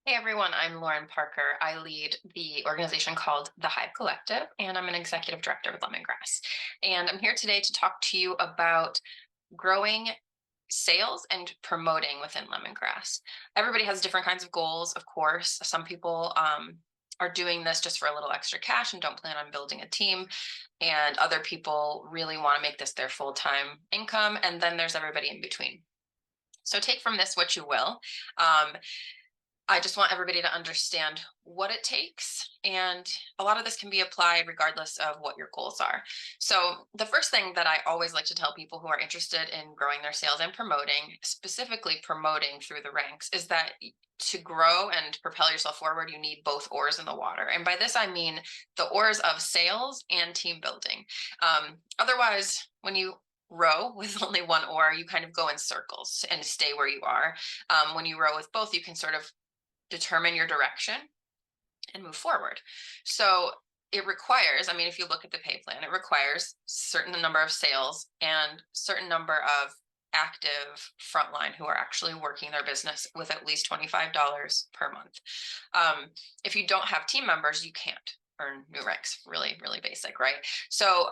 Hey everyone, I'm Lauren Parker. I lead the organization called The Hive Collective, and I'm an executive director with Lemongrass. And I'm here today to talk to you about growing sales and promoting within Lemongrass. Everybody has different kinds of goals, of course. Some people are doing this just for a little extra cash and don't plan on building a team. And other people really want to make this their full-time income. And then there's everybody in between. So take from this what you will. Um, I just want everybody to understand what it takes. And a lot of this can be applied regardless of what your goals are. So, the first thing that I always like to tell people who are interested in growing their sales and promoting, specifically promoting through the ranks, is that to grow and propel yourself forward, you need both oars in the water. And by this, I mean the oars of sales and team building. Otherwise, when you row with only one oar, you kind of go in circles and stay where you are. When you row with both, you can sort of determine your direction and move forward. So it requires, I mean, if you look at the pay plan, it requires certain number of sales and certain number of active frontline who are actually working their business with at least $25 per month. If you don't have team members, you can't earn new ranks. Really, really basic, right? So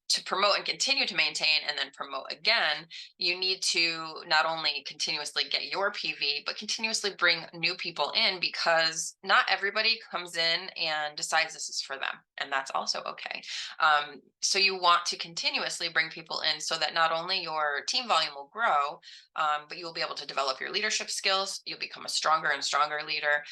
to promote and continue to maintain and then promote again, you need to not only continuously get your PV, but continuously bring new people in because not everybody comes in and decides this is for them. And that's also okay. So you want to continuously bring people in so that not only your team volume will grow, but you will be able to develop your leadership skills. You'll become a stronger and stronger leader.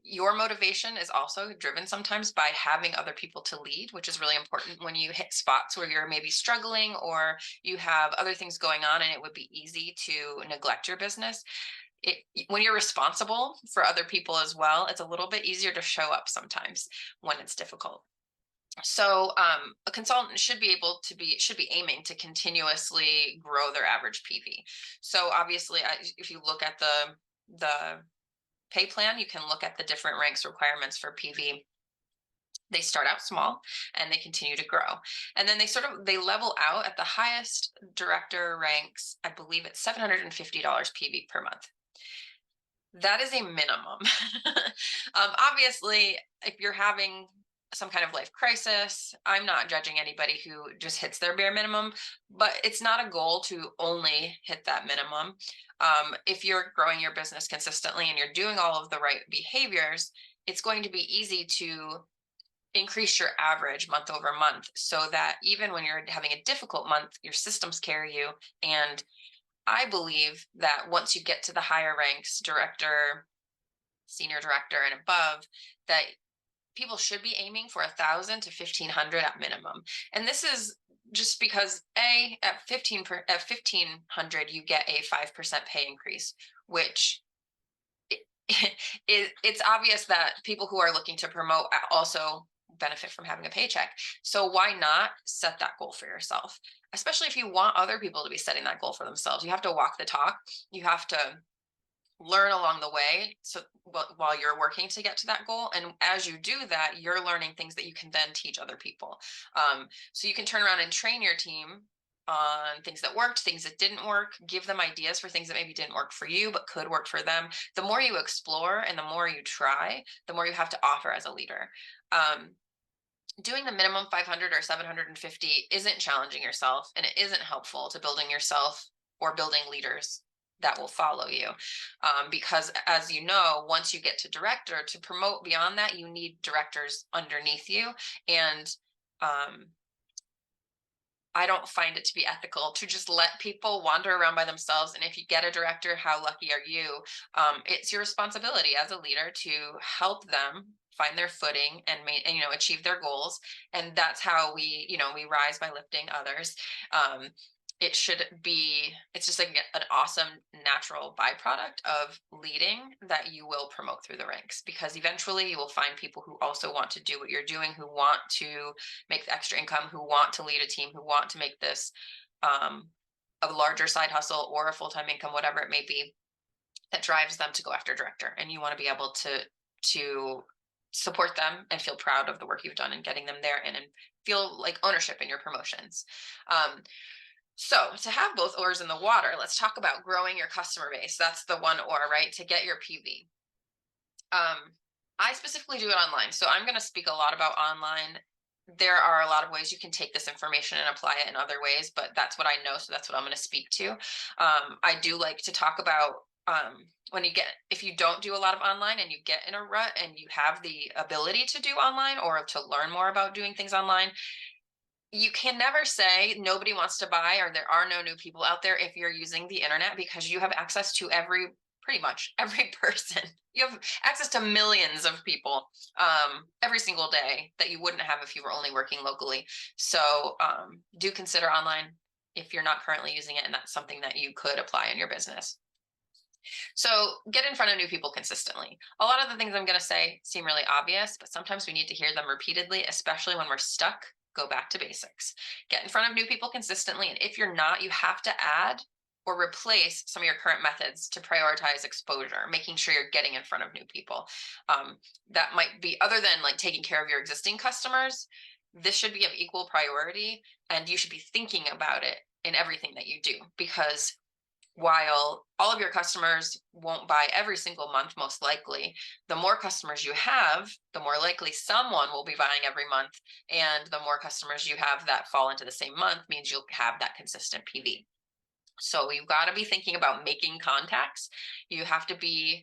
Your motivation is also driven sometimes by having other people to lead, which is really important when you hit spots where you're maybe struggling or you have other things going on and it would be easy to neglect your business. When you're responsible for other people as well, it's a little bit easier to show up sometimes when it's difficult. So a consultant should be aiming to continuously grow their average PV. So obviously, if you look at the pay plan, you can look at the different ranks requirements for PV. They start out small and they continue to grow, and then they level out at the highest director ranks. I believe it's $750 PV per month. That is a minimum. Obviously, if you're having some kind of life crisis, I'm not judging anybody who just hits their bare minimum, but it's not a goal to only hit that minimum. If you're growing your business consistently and you're doing all of the right behaviors, it's going to be easy to increase your average month over month so that even when you're having a difficult month, your systems carry you. And I believe that once you get to the higher ranks, director, senior director, and above, that people should be aiming for 1,000 to 1,500 at minimum. And this is just because at 1,500 you get a 5% pay increase, which it's obvious that people who are looking to promote also benefit from having a paycheck. So why not set that goal for yourself? Especially if you want other people to be setting that goal for themselves. You have to walk the talk. You have to learn along the way, so while you're working to get to that goal, and as you do that, you're learning things that you can then teach other people. So you can turn around and train your team on things that worked, things that didn't work, give them ideas for things that maybe didn't work for you but could work for them. The more you explore and the more you try, the more you have to offer as a leader. Doing the minimum 500 or 750 isn't challenging yourself, and it isn't helpful to building yourself or building leaders that will follow you. Because as you know, once you get to director, to promote beyond that, you need directors underneath you. And I don't find it to be ethical to just let people wander around by themselves. And if you get a director, how lucky are you? It's your responsibility as a leader to help them find their footing and achieve their goals. And that's how we rise by lifting others. Um, it's just like an awesome natural byproduct of leading that you will promote through the ranks, because eventually you will find people who also want to do what you're doing, who want to make the extra income, who want to lead a team, who want to make this um, a larger side hustle or a full-time income, whatever it may be, that drives them to go after director. And you want to be able to support them and feel proud of the work you've done in getting them there, and feel like ownership in your promotions. So to have both oars in the water, let's talk about growing your customer base. That's the one oar, right? To get your PV. I specifically do it online. So I'm going to speak a lot about online. There are a lot of ways you can take this information and apply it in other ways, but that's what I know. So that's what I'm going to speak to. I do like to talk about if you don't do a lot of online and you get in a rut and you have the ability to do online or to learn more about doing things online, you can never say nobody wants to buy or there are no new people out there if you're using the internet, because you have access to pretty much every person. You have access to millions of people every single day that you wouldn't have if you were only working locally. So do consider online if you're not currently using it and that's something that you could apply in your business. So get in front of new people consistently. A lot of the things I'm going to say seem really obvious, but sometimes we need to hear them repeatedly, especially when we're stuck. Go back to basics. Get in front of new people consistently. And if you're not, you have to add or replace some of your current methods to prioritize exposure, making sure you're getting in front of new people. That might be, other than like taking care of your existing customers, this should be of equal priority, and you should be thinking about it in everything that you do, because while all of your customers won't buy every single month, most likely, the more customers you have, the more likely someone will be buying every month. And the more customers you have that fall into the same month means you'll have that consistent PV. So you've got to be thinking about making contacts. You have to be,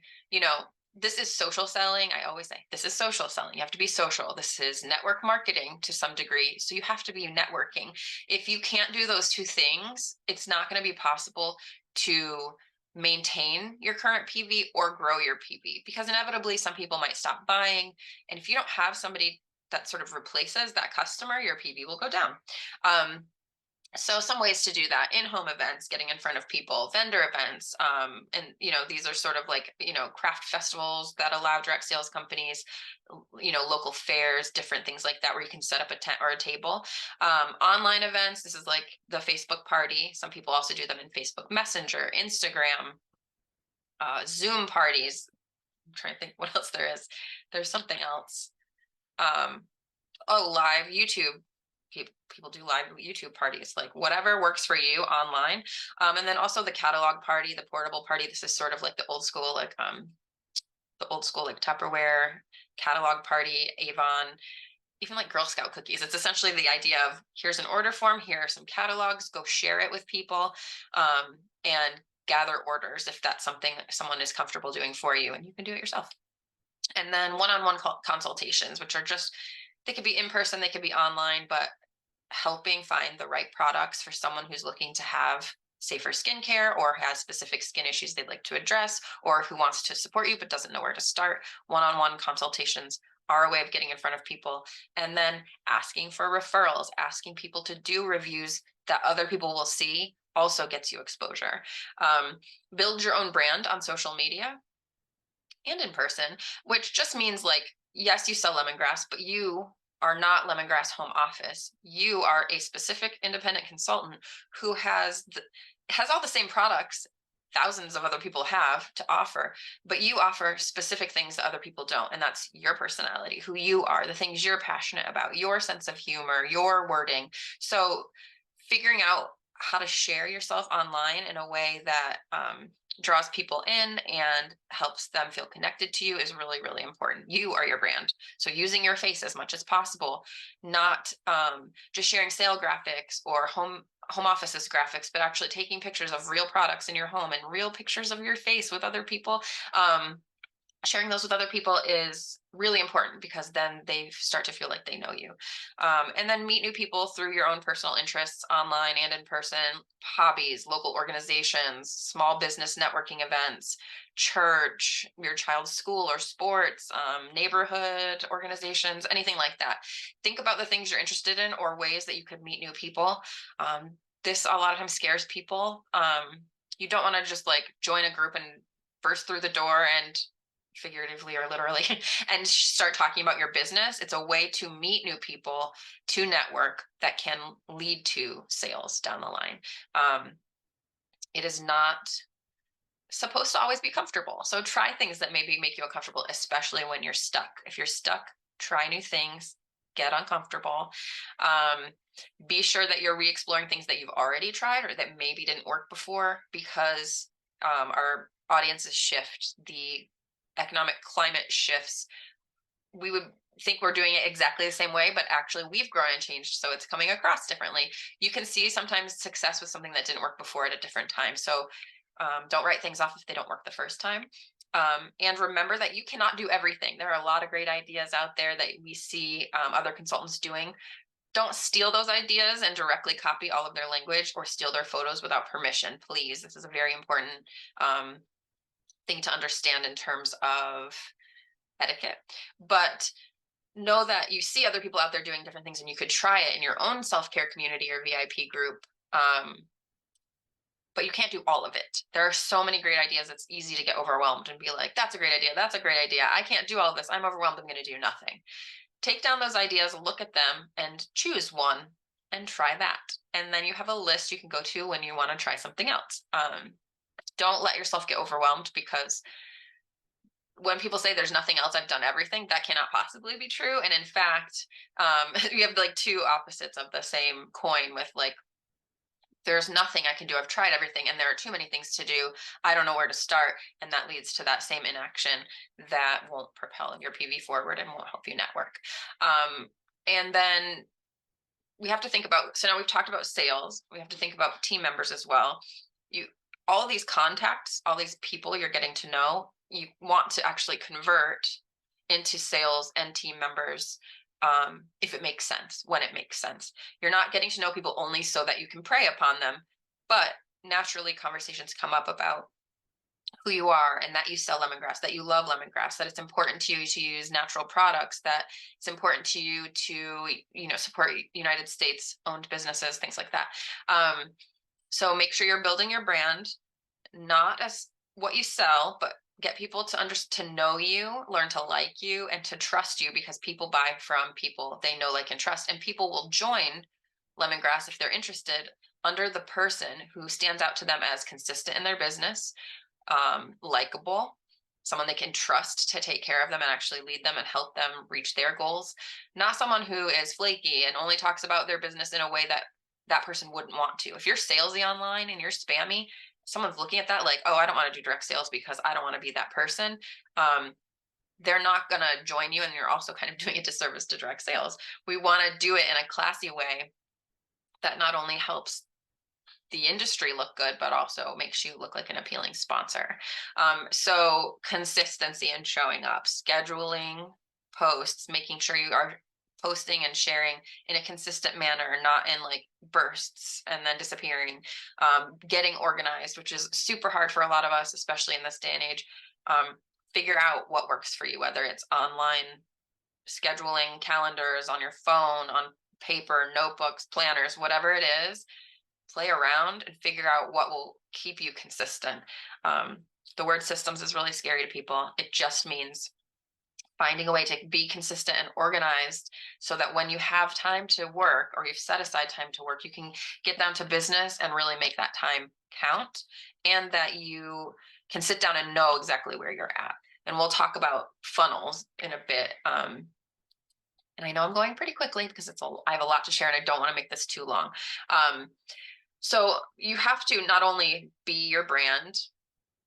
this is social selling. I always say this is social selling. You have to be social. This is network marketing to some degree. So you have to be networking. If you can't do those two things, it's not going to be possible to maintain your current PV or grow your PV, because inevitably some people might stop buying. And if you don't have somebody that sort of replaces that customer, your PV will go down. So some ways to do that: in-home events, getting in front of people, vendor events, and these are sort of like craft festivals that allow direct sales companies, local fairs, different things like that, where you can set up a tent or a table. Online events, this is like the Facebook party. Some people also do them in Facebook Messenger, Instagram, Zoom parties. I'm trying to think what else there is. There's something else. Live YouTube. People do live YouTube parties, like whatever works for you online. And then also the catalog party, the portable party. This is sort of like the old school, like Tupperware catalog party, Avon, even like Girl Scout cookies. It's essentially the idea of, here's an order form, here are some catalogs, go share it with people, and gather orders if that's something someone is comfortable doing for you, and you can do it yourself. And then one-on-one consultations, which are just, they could be in person, they could be online, but helping find the right products for someone who's looking to have safer skincare or has specific skin issues they'd like to address, or who wants to support you but doesn't know where to start. One-on-one consultations are a way of getting in front of people. And then asking for referrals, asking people to do reviews that other people will see, also gets you exposure. Build your own brand on social media and in person, which just means, like, yes, you sell lemongrass, but you are not Lemongrass Home Office. You are a specific independent consultant who has all the same products thousands of other people have to offer, but you offer specific things that other people don't. And that's your personality, who you are, the things you're passionate about, your sense of humor, your wording. So figuring out how to share yourself online in a way that draws people in and helps them feel connected to you is really, really important. You are your brand. So using your face as much as possible, not just sharing sale graphics or home offices graphics, but actually taking pictures of real products in your home and real pictures of your face with other people. Sharing those with other people is really important, because then they start to feel like they know you. And then meet new people through your own personal interests, online and in person, hobbies, local organizations, small business networking events, church, your child's school or sports, neighborhood organizations, anything like that. Think about the things you're interested in or ways that you could meet new people. This a lot of times scares people. You don't want to just like join a group and burst through the door and, figuratively or literally, and start talking about your business. It's a way to meet new people, to network, that can lead to sales down the line. It is not supposed to always be comfortable. So try things that maybe make you uncomfortable, especially when you're stuck. If you're stuck, try new things, get uncomfortable. Be sure that you're re-exploring things that you've already tried or that maybe didn't work before, because our audiences shift. The economic climate shifts, we would think we're doing it exactly the same way, but actually we've grown and changed, so it's coming across differently. You can see sometimes success with something that didn't work before at a different time. So don't write things off if they don't work the first time. And remember that you cannot do everything. There are a lot of great ideas out there that we see other consultants doing. Don't steal those ideas and directly copy all of their language or steal their photos without permission, please. This is a very important thing to understand in terms of etiquette. But know that you see other people out there doing different things and you could try it in your own self-care community or VIP group. But you can't do all of it. There are so many great ideas. It's easy to get overwhelmed and be like, that's a great idea. That's a great idea. I can't do all of this. I'm overwhelmed. I'm going to do nothing. Take down those ideas, look at them, and choose one and try that. And then you have a list you can go to when you want to try something else. Don't let yourself get overwhelmed, because when people say there's nothing else, I've done everything, that cannot possibly be true. And in fact, you have like two opposites of the same coin with like, there's nothing I can do. I've tried everything and there are too many things to do. I don't know where to start. And that leads to that same inaction that won't propel your PV forward and won't help you network. And then we have to think about, so now we've talked about sales, we have to think about team members as well. All of these contacts, all these people you're getting to know, you want to actually convert into sales and team members if it makes sense, when it makes sense. You're not getting to know people only so that you can prey upon them, but naturally conversations come up about who you are and that you sell lemongrass, that you love lemongrass, that it's important to you to use natural products, that it's important to you to, support United States owned businesses, things like that. So make sure you're building your brand, not as what you sell, but get people to know you, learn to like you, and to trust you, because people buy from people they know, like, and trust. And people will join lemongrass if they're interested under the person who stands out to them as consistent in their business, likable, someone they can trust to take care of them and actually lead them and help them reach their goals, not someone who is flaky and only talks about their business in a way that that person wouldn't want to. If you're salesy online and you're spammy, someone's looking at that like, oh, I don't want to do direct sales because I don't want to be that person. They're not going to join you, and you're also kind of doing a disservice to direct sales. We want to do it in a classy way that not only helps the industry look good, but also makes you look like an appealing sponsor. So consistency and showing up, scheduling posts, making sure you are posting and sharing in a consistent manner, not in like bursts and then disappearing. Getting organized, which is super hard for a lot of us, especially in this day and age. Figure out what works for you, whether it's online scheduling, calendars, on your phone, on paper, notebooks, planners, whatever it is. Play around and figure out what will keep you consistent. The word systems is really scary to people. It just means finding a way to be consistent and organized so that when you have time to work, or you've set aside time to work, you can get down to business and really make that time count, and that you can sit down and know exactly where you're at. And we'll talk about funnels in a bit. And I know I'm going pretty quickly because I have a lot to share and I don't want to make this too long. So you have to not only be your brand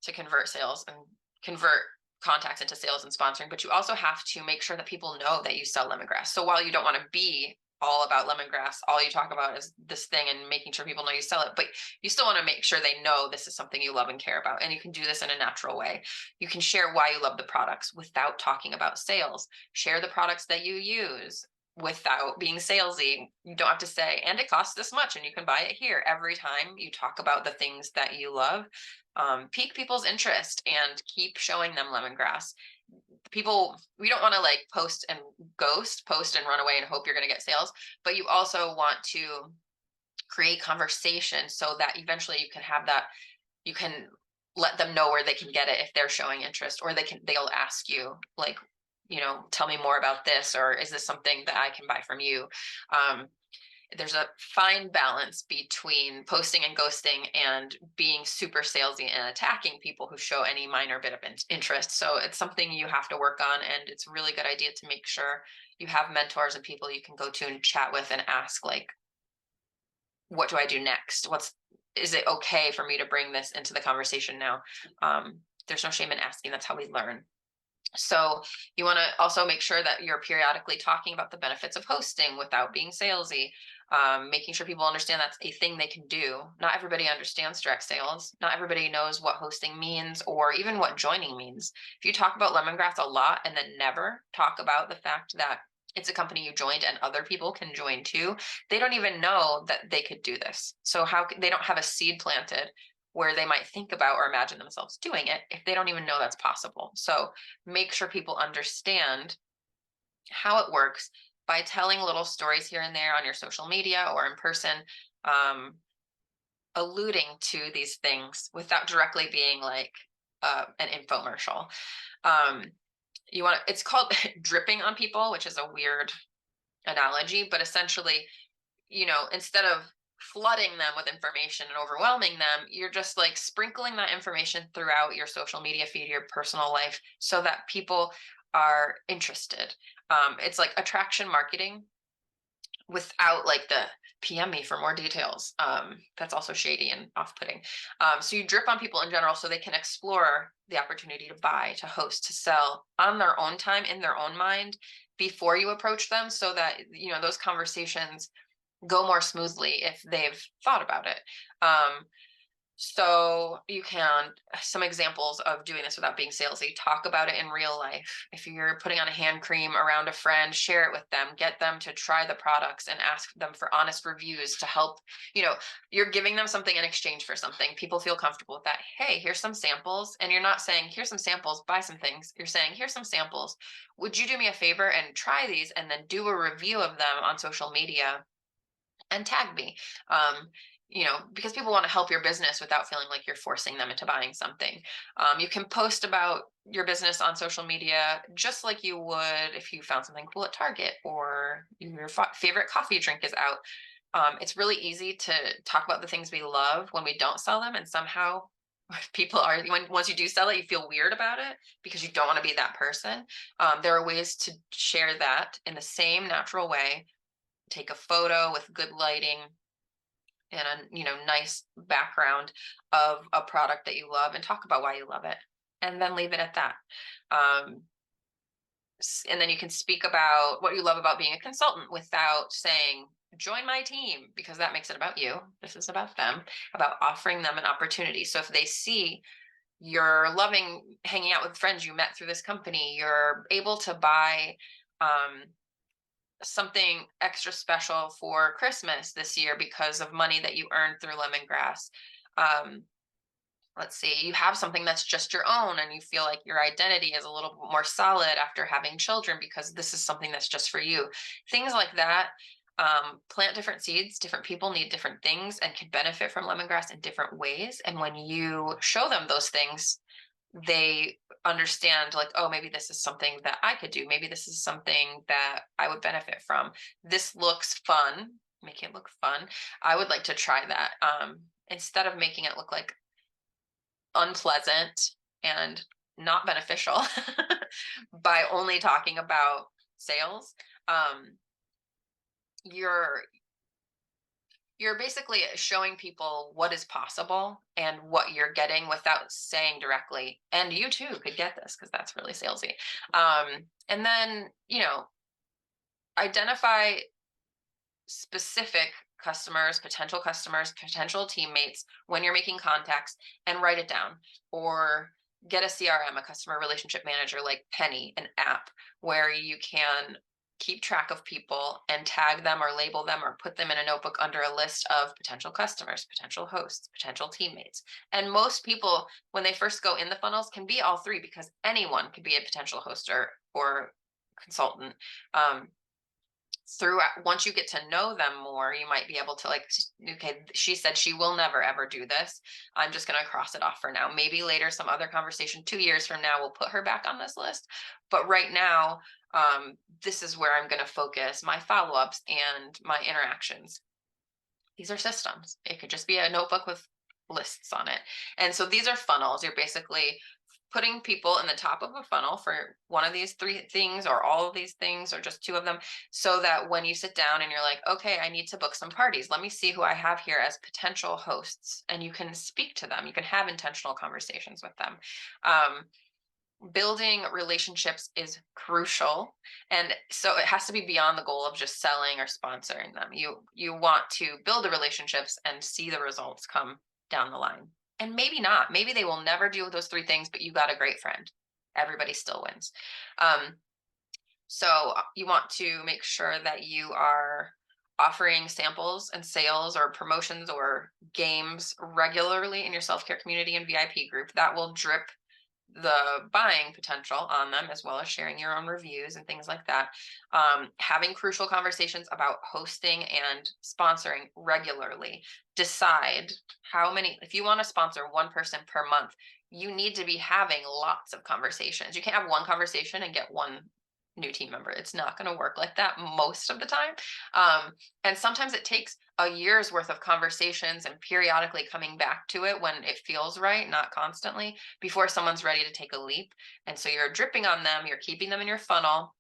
to convert sales and convert contacts into sales and sponsoring, but you also have to make sure that people know that you sell lemongrass. So while you don't want to be all about lemongrass, all you talk about is this thing and making sure people know you sell it, but you still want to make sure they know this is something you love and care about. And you can do this in a natural way. You can share why you love the products without talking about sales. Share the products that you use without being salesy. You don't have to say, and it costs this much and you can buy it here. Every time you talk about the things that you love, pique people's interest and keep showing them lemongrass. People, we don't want to like post and run away and hope you're going to get sales, but you also want to create conversation so that eventually you can have that, you can let them know where they can get it if they're showing interest, or they'll ask you like, tell me more about this, or is this something that I can buy from you? There's a fine balance between posting and ghosting and being super salesy and attacking people who show any minor bit of interest. So it's something you have to work on, and it's a really good idea to make sure you have mentors and people you can go to and chat with and ask, like, what do I do next? Is it okay for me to bring this into the conversation now? There's no shame in asking. That's how we learn. So you want to also make sure that you're periodically talking about the benefits of hosting without being salesy, making sure people understand that's a thing they can do. Not everybody understands direct sales. Not everybody knows what hosting means or even what joining means. If you talk about lemongrass a lot and then never talk about the fact that it's a company you joined and other people can join too, they don't even know that they could do this. So they don't have a seed planted where they might think about or imagine themselves doing it if they don't even know that's possible. So make sure people understand how it works by telling little stories here and there on your social media or in person, um, alluding to these things without directly being like an infomercial. Um, it's called dripping on people, which is a weird analogy, but essentially, instead of flooding them with information and overwhelming them, you're just like sprinkling that information throughout your social media feed, your personal life, so that people are interested. It's like attraction marketing without like the PM me for more details. That's also shady and off-putting. So you drip on people in general so they can explore the opportunity to buy, to host, to sell on their own time, in their own mind, before you approach them, so that those conversations go more smoothly if they've thought about it. So some examples of doing this without being salesy: talk about it in real life. If you're putting on a hand cream around a friend, share it with them, get them to try the products and ask them for honest reviews to help. You're giving them something in exchange for something. People feel comfortable with that. Hey, here's some samples. And you're not saying, here's some samples, buy some things. You're saying, here's some samples. Would you do me a favor and try these and then do a review of them on social media and tag me? Because people want to help your business without feeling like you're forcing them into buying something. You can post about your business on social media just like you would if you found something cool at Target or your favorite coffee drink is out. It's really easy to talk about the things we love when we don't sell them, and somehow once you do sell it, you feel weird about it because you don't want to be that person. There are ways to share that in the same natural way. Take a photo with good lighting and a nice background of a product that you love and talk about why you love it, and then leave it at that. um, and then you can speak about what you love about being a consultant without saying join my team, because that makes it about you. This is about them, about offering them an opportunity. So if they see you're loving hanging out with friends you met through this company, you're able to buy something extra special for Christmas this year because of money that you earned through lemongrass. Um, let's see, you have something that's just your own and you feel like your identity is a little bit more solid after having children because this is something that's just for you. Things like that. Plant different seeds. Different people need different things and can benefit from lemongrass in different ways. And when you show them those things, they understand like, oh, maybe this is something that I could do. Maybe this is something that I would benefit from. This looks fun. Make it look fun. I would like to try that. Instead of making it look like unpleasant and not beneficial by only talking about sales, you're basically showing people what is possible and what you're getting without saying directly, and you too could get this, because that's really salesy. And then, identify specific customers, potential teammates when you're making contacts, and write it down. Or get a CRM, a customer relationship manager like Penny, an app where you can keep track of people and tag them or label them or put them in a notebook under a list of potential customers, potential hosts, potential teammates. And most people, when they first go in the funnels, can be all three, because anyone could be a potential host or consultant. Once you get to know them more, you might be able to like, okay, she said she will never ever do this, I'm just going to cross it off for now. Maybe later, some other conversation 2 years from now, we'll put her back on this list, but right now, this is where I'm going to focus my follow-ups and my interactions. These are systems. It could just be a notebook with lists on it. And so these are funnels. You're basically putting people in the top of a funnel for one of these three things, or all of these things, or just two of them, so that when you sit down and you're like, okay, I need to book some parties, let me see who I have here as potential hosts, and you can speak to them. You can have intentional conversations with them. building relationships is crucial, and so it has to be beyond the goal of just selling or sponsoring them. You want to build the relationships and see the results come down the line. And maybe not, maybe they will never do those three things, but you got a great friend. Everybody still wins. So you want to make sure that you are offering samples and sales or promotions or games regularly in your self-care community and VIP group. That will drip the buying potential on them, as well as sharing your own reviews and things like that. Having crucial conversations about hosting and sponsoring regularly. Decide how many, if you want to sponsor one person per month, you need to be having lots of conversations. You can't have one conversation and get one new team member. It's not going to work like that most of the time. And sometimes it takes a year's worth of conversations and periodically coming back to it when it feels right, not constantly, before someone's ready to take a leap. And so you're dripping on them, you're keeping them in your funnel,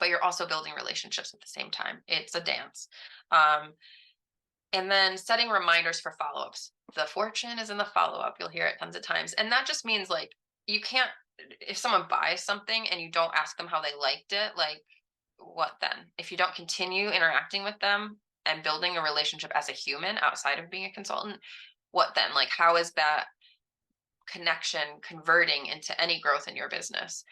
but you're also building relationships at the same time. It's a dance. And then setting reminders for follow-ups. The fortune is in the follow-up. You'll hear it tons of times. And that just means like you can't, if someone buys something and you don't ask them how they liked it, like what then? If you don't continue interacting with them and building a relationship as a human outside of being a consultant, what then? Like, how is that connection converting into any growth in your business?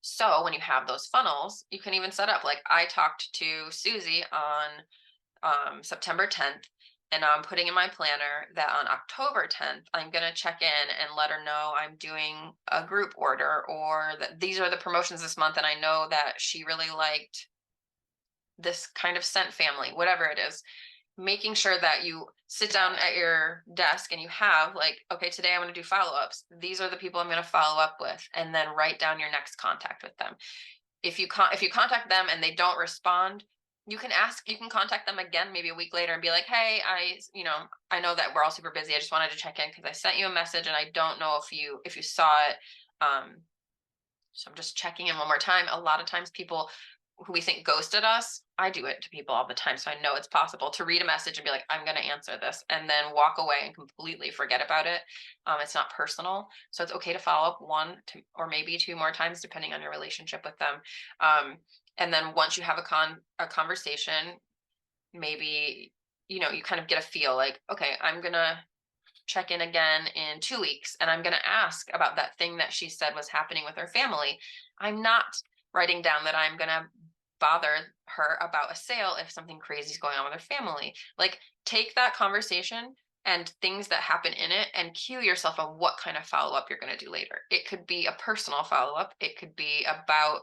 So when you have those funnels, you can even set up, like I talked to Susie on September 10th, and I'm putting in my planner that on October 10th, I'm going to check in and let her know I'm doing a group order, or that these are the promotions this month. And I know that she really liked this kind of scent family, whatever it is. Making sure that you sit down at your desk and you have like, okay, today I'm going to do follow-ups. These are the people I'm going to follow up with, and then write down your next contact with them. If you contact them and they don't respond, you can contact them again maybe a week later and be like, hey, I know that we're all super busy. I just wanted to check in because I sent you a message and I don't know if you saw it. So I'm just checking in one more time. A lot of times people who we think ghosted us, I do it to people all the time. So I know it's possible to read a message and be like, I'm going to answer this, and then walk away and completely forget about it. It's not personal. So it's okay to follow up or maybe two more times, depending on your relationship with them. And then once you have a conversation, maybe, you kind of get a feel like, okay, I'm going to check in again in 2 weeks, and I'm going to ask about that thing that she said was happening with her family. I'm not writing down that I'm going to bother her about a sale if something crazy is going on with her family. Like, take that conversation and things that happen in it and cue yourself on what kind of follow-up you're going to do later. It could be a personal follow-up. It could be about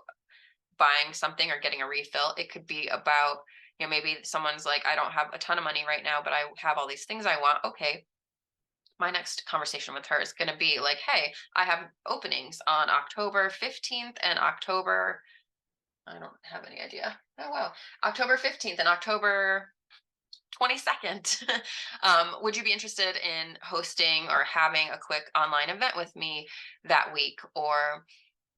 buying something or getting a refill. It could be about, maybe someone's like, I don't have a ton of money right now, but I have all these things I want. Okay, my next conversation with her is going to be like, hey, I have openings on October 15th and I don't have any idea. Oh, wow. October 15th and October 22nd. Would you be interested in hosting or having a quick online event with me that week? Or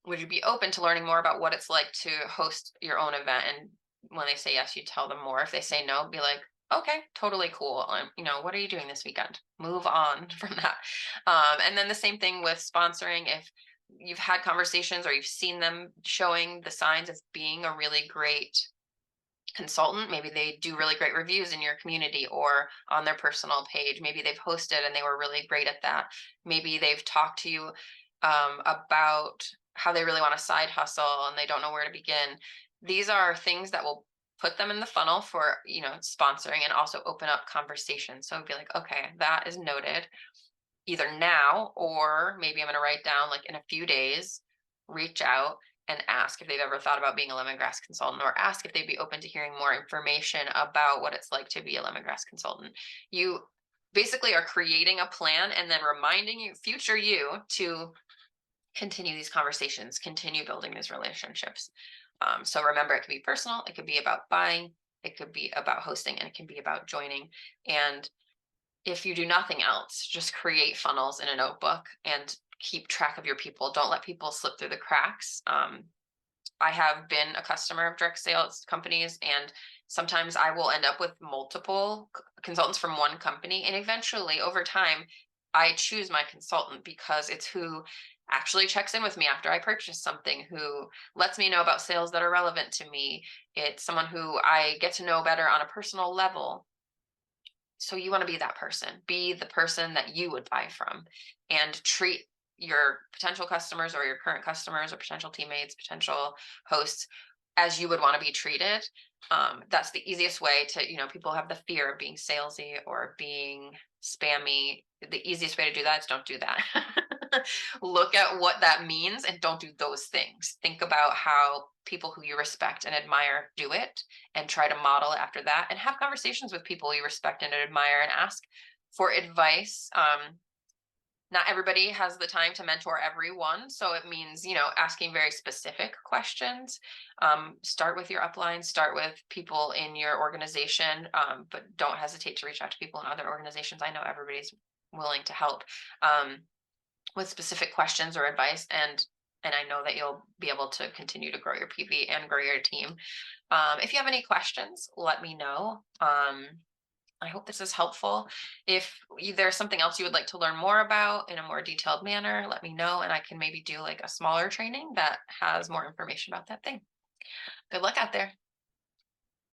would you be open to learning more about what it's like to host your own event? And when they say yes, you tell them more. If they say no, be like, okay, totally cool. What are you doing this weekend? Move on from that. And then the same thing with sponsoring. If you've had conversations or you've seen them showing the signs of being a really great consultant, maybe they do really great reviews in your community or on their personal page. Maybe they've hosted and they were really great at that. Maybe they've talked to you about how they really want a side hustle and they don't know where to begin. These are things that will put them in the funnel for, sponsoring, and also open up conversations. So be like, okay, that is noted, either now, or maybe I'm going to write down like in a few days, reach out and ask if they've ever thought about being a lemongrass consultant, or ask if they'd be open to hearing more information about what it's like to be a lemongrass consultant. You basically are creating a plan and then reminding future you to continue these conversations, continue building these relationships. So remember, it could be personal, it could be about buying, it could be about hosting, and it can be about joining. And if you do nothing else, just create funnels in a notebook and keep track of your people. Don't let people slip through the cracks. I have been a customer of direct sales companies, and sometimes I will end up with multiple consultants from one company. And eventually, over time, I choose my consultant because it's who actually checks in with me after I purchase something, who lets me know about sales that are relevant to me. It's someone who I get to know better on a personal level. So you want to be that person, be the person that you would buy from, and treat your potential customers or your current customers or potential teammates, potential hosts as you would want to be treated. That's the easiest way to, people have the fear of being salesy or being spammy. The easiest way to do that is don't do that. Look at what that means and don't do those things. Think about how people who you respect and admire do it and try to model it after that, and have conversations with people you respect and admire and ask for advice. Not everybody has the time to mentor everyone. So it means, asking very specific questions. Start with your upline, start with people in your organization, but don't hesitate to reach out to people in other organizations. I know everybody's willing to help with specific questions or advice. And I know that you'll be able to continue to grow your PV and grow your team. If you have any questions, let me know. I hope this is helpful. If there's something else you would like to learn more about in a more detailed manner, let me know, and I can maybe do like a smaller training that has more information about that thing. Good luck out there.